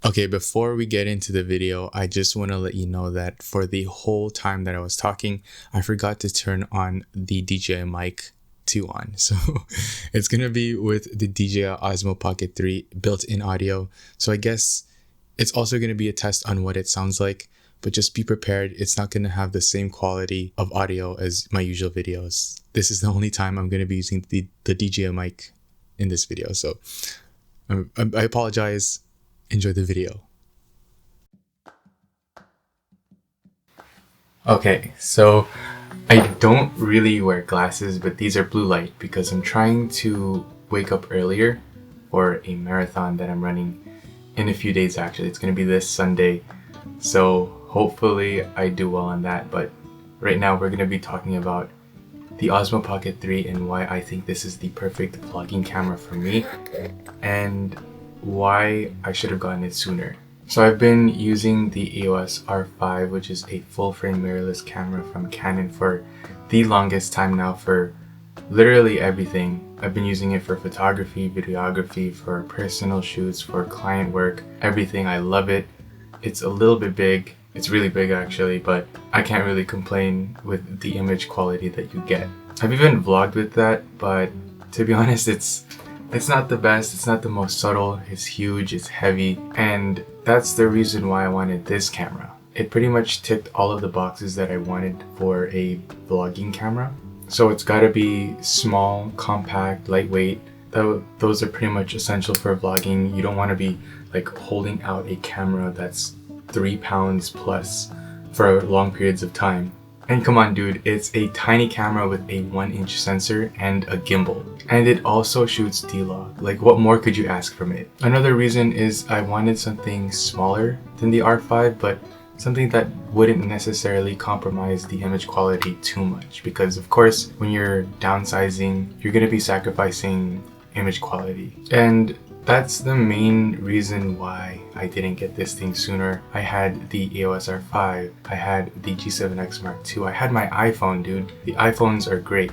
Okay, before we get into the video, I just want to let you know that for the whole time that I was talking, I forgot to turn on the DJI mic 2 on. So it's going to be with the DJI Osmo Pocket 3 built-in audio. So I guess it's also going to be a test on what it sounds like, but just be prepared. It's not going to have the same quality of audio as my usual videos. This is the only time I'm going to be using the DJI mic in this video. So I apologize. Enjoy the video. Okay, so I don't really wear glasses, but these are blue light because I'm trying to wake up earlier for a marathon that I'm running in a few days. Actually, it's going to be this Sunday, so hopefully I do well on that. But right now we're going to be talking about the Osmo Pocket 3 and why I think this is the perfect vlogging camera for me, and why I should have gotten it sooner. So I've been using the EOS R5, which is a full-frame mirrorless camera from Canon, for the longest time now, for literally everything. I've been using it for photography, videography, for personal shoots, for client work, everything. I love it. It's a little bit big. It's really big actually, but I can't really complain with the image quality that you get. I've even vlogged with that, but to be honest, it's not the best, it's not the most subtle, it's huge, it's heavy, and that's the reason why I wanted this camera. It pretty much ticked all of the boxes that I wanted for a vlogging camera. So it's gotta be small, compact, lightweight. Those are pretty much essential for vlogging. You don't want to be like holding out a camera that's 3 pounds plus for long periods of time. And come on dude, it's a tiny camera with a 1-inch sensor and a gimbal. And it also shoots D-Log. Like, what more could you ask from it? Another reason is I wanted something smaller than the R5, but something that wouldn't necessarily compromise the image quality too much. Because of course, when you're downsizing, you're gonna be sacrificing image quality. And that's the main reason why I didn't get this thing sooner. I had the EOS R5, I had the G7X Mark II, I had my iPhone, dude. The iPhones are great.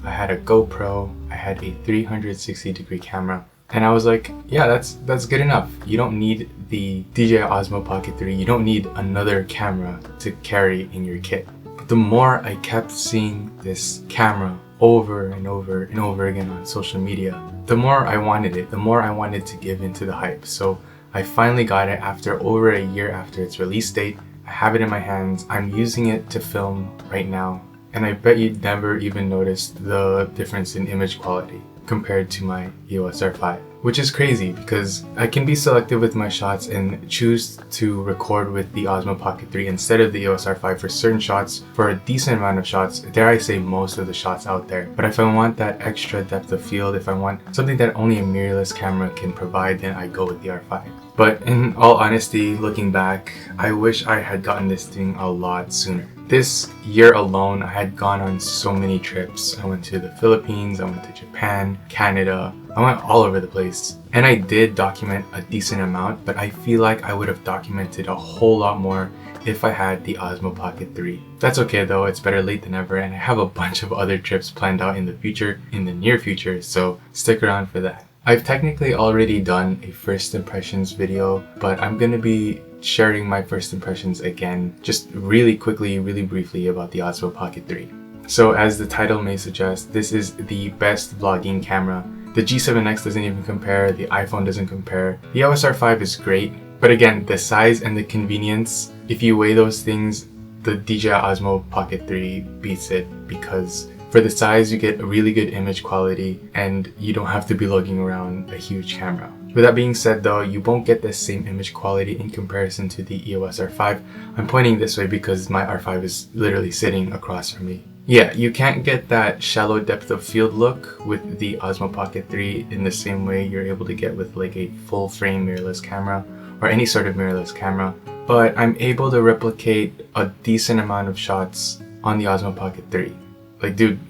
I had a GoPro, I had a 360-degree camera, and I was like, yeah, that's good enough. You don't need the DJI Osmo Pocket 3, you don't need another camera to carry in your kit. But the more I kept seeing this camera over and over and over again on social media, the more I wanted it, the more I wanted to give into the hype. So I finally got it after over a year after its release date. I have it in my hands. I'm using it to film right now, and I bet you'd never even noticed the difference in image quality compared to my EOS R5, which is crazy because I can be selective with my shots and choose to record with the Osmo Pocket 3 instead of the EOS R5 for certain shots, for a decent amount of shots, dare I say most of the shots out there. But if I want that extra depth of field, if I want something that only a mirrorless camera can provide, then I go with the R5. But in all honesty, looking back, I wish I had gotten this thing a lot sooner. This year alone, I had gone on so many trips. I went to the Philippines, I went to Japan, Canada, I went all over the place. And I did document a decent amount, but I feel like I would have documented a whole lot more if I had the Osmo Pocket 3. That's okay though, it's better late than never, and I have a bunch of other trips planned out in the future, in the near future, so stick around for that. I've technically already done a first impressions video, but I'm gonna be sharing my first impressions again, just really quickly, really briefly about the Osmo Pocket 3. So as the title may suggest, this is the best vlogging camera. The G7X doesn't even compare, the iPhone doesn't compare. The EOS R5 is great, but again, the size and the convenience, if you weigh those things, the DJI Osmo Pocket 3 beats it, because for the size, you get a really good image quality and you don't have to be lugging around a huge camera. With that being said though, you won't get the same image quality in comparison to the EOS R5. I'm pointing this way because my R5 is literally sitting across from me. Yeah, you can't get that shallow depth of field look with the Osmo Pocket 3 in the same way you're able to get with like a full frame mirrorless camera or any sort of mirrorless camera. But I'm able to replicate a decent amount of shots on the Osmo Pocket 3. Like dude,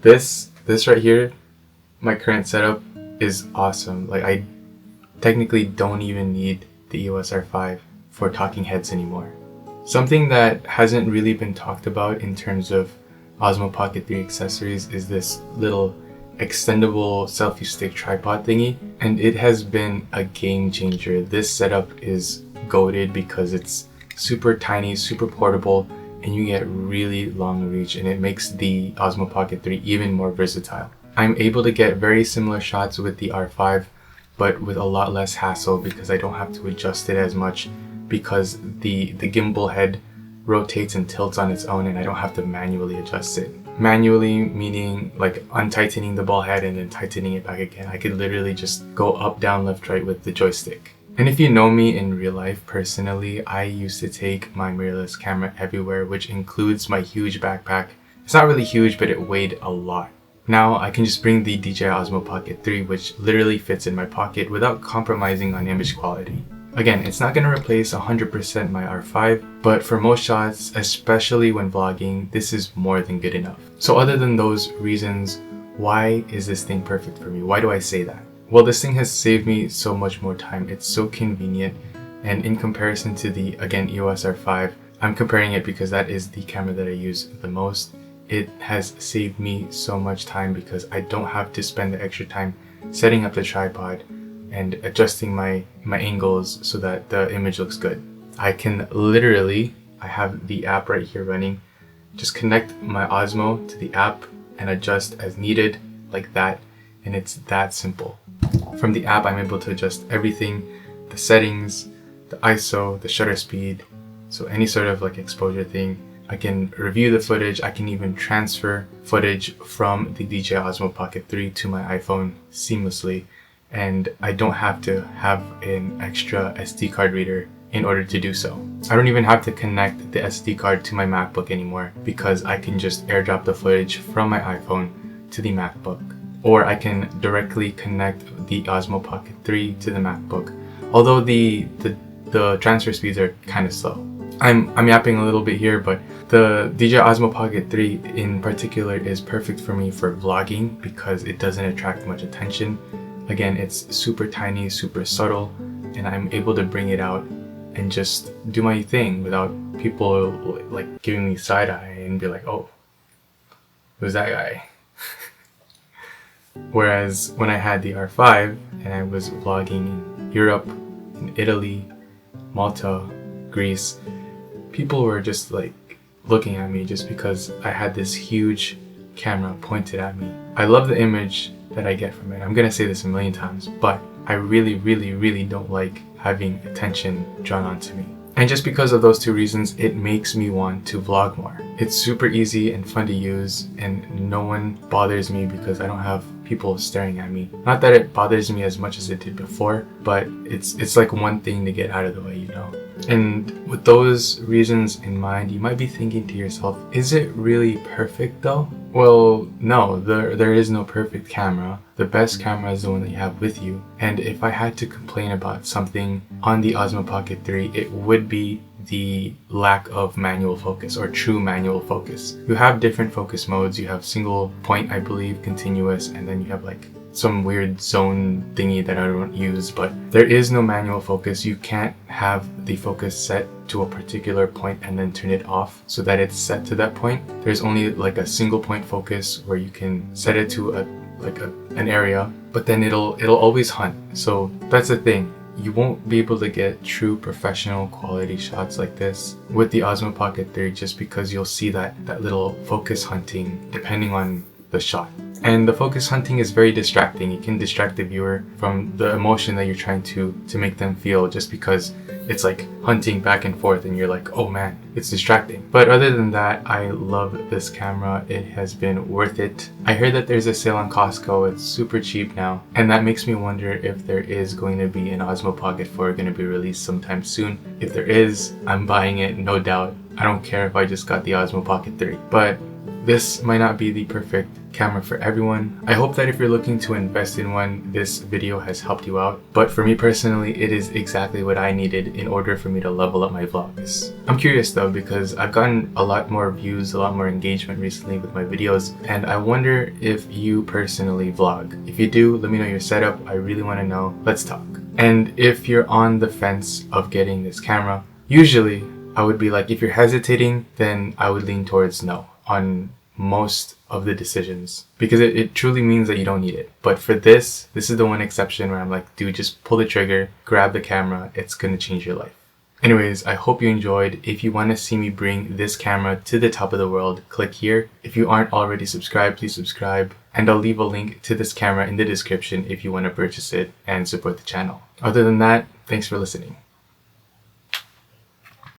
this right here, my current setup is awesome. Like I technically don't even need the EOS R5 for talking heads anymore. Something that hasn't really been talked about in terms of Osmo Pocket 3 accessories is this little extendable selfie stick tripod thingy, and it has been a game changer. This setup is goated because it's super tiny, super portable, and you get really long reach, and it makes the Osmo Pocket 3 even more versatile. I'm able to get very similar shots with the R5, but with a lot less hassle because I don't have to adjust it as much, because the gimbal head rotates and tilts on its own and I don't have to manually adjust it. Manually meaning like untightening the ball head and then tightening it back again. I could literally just go up, down, left, right with the joystick. And if you know me in real life personally, I used to take my mirrorless camera everywhere, which includes my huge backpack. It's not really huge, but it weighed a lot. Now I can just bring the DJI Osmo Pocket 3, which literally fits in my pocket without compromising on image quality. Again, it's not going to replace 100% my R5, but for most shots, especially when vlogging, this is more than good enough. So other than those reasons, why is this thing perfect for me? Why do I say that? Well, this thing has saved me so much more time. It's so convenient, and in comparison to the, again, EOS R5, I'm comparing it because that is the camera that I use the most. It has saved me so much time because I don't have to spend the extra time setting up the tripod and adjusting my angles so that the image looks good. I can literally, I have the app right here running, just connect my Osmo to the app and adjust as needed like that, and it's that simple. From the app, I'm able to adjust everything, the settings, the ISO, the shutter speed, so any sort of like exposure thing. I can review the footage. I can even transfer footage from the DJI Osmo Pocket 3 to my iPhone seamlessly, and I don't have to have an extra SD card reader in order to do so. I don't even have to connect the SD card to my MacBook anymore because I can just airdrop the footage from my iPhone to the MacBook, or I can directly connect the Osmo Pocket 3 to the MacBook, although the transfer speeds are kind of slow. I'm yapping a little bit here, but the DJI Osmo Pocket 3 in particular is perfect for me for vlogging because it doesn't attract much attention. Again, it's super tiny, super subtle, and I'm able to bring it out and just do my thing without people like giving me side eye and be like, oh, who's that guy? Whereas when I had the R5 and I was vlogging in Europe, in Italy, Malta, Greece, people were just like looking at me just because I had this huge camera pointed at me. I love the image that I get from it. I'm gonna say this a million times, but I really don't like having attention drawn onto me. And just because of those two reasons, it makes me want to vlog more. It's super easy and fun to use, and no one bothers me because I don't have people staring at me. Not that it bothers me as much as it did before, but it's like one thing to get out of the way, you know? And with those reasons in mind, you might be thinking to yourself, is it really perfect though? Well, no, there is no perfect camera. The best camera is the one that you have with you. And if I had to complain about something on the Osmo Pocket 3, it would be the lack of manual focus or true manual focus. You have different focus modes. You have single point, I believe, continuous, and then you have like some weird zone thingy that I don't use, but there is no manual focus. You can't have the focus set to a particular point and then turn it off so that it's set to that point. There's only like a single point focus where you can set it to an area, but then it'll always hunt. So that's the thing. You won't be able to get true professional quality shots like this with the Osmo Pocket 3 just because you'll see that little focus hunting depending on the shot. And the focus hunting is very distracting. It can distract the viewer from the emotion that you're trying to make them feel, just because it's like hunting back and forth and you're like, oh man, it's distracting. But other than that, I love this camera. It has been worth it. I heard that there's a sale on Costco. It's super cheap now. And that makes me wonder if there is going to be an Osmo Pocket 4 going to be released sometime soon. If there is, I'm buying it, no doubt. I don't care if I just got the Osmo Pocket 3. But this might not be the perfect camera for everyone. I hope that if you're looking to invest in one, this video has helped you out. But for me personally, it is exactly what I needed in order for me to level up my vlogs. I'm curious though, because I've gotten a lot more views, a lot more engagement recently with my videos, and I wonder if you personally vlog. If you do, let me know your setup. I really want to know. Let's talk. And if you're on the fence of getting this camera, usually I would be like, if you're hesitating, then I would lean towards no on most of the decisions, because it truly means that you don't need it. But for this is the one exception where I'm like, dude, just pull the trigger, grab the camera, it's gonna change your life. Anyways, I hope you enjoyed. If you want to see me bring this camera to the top of the world, click here. If you aren't already subscribed, please subscribe. And I'll leave a link to this camera in the description if you want to purchase it and support the channel. Other than that, thanks for listening.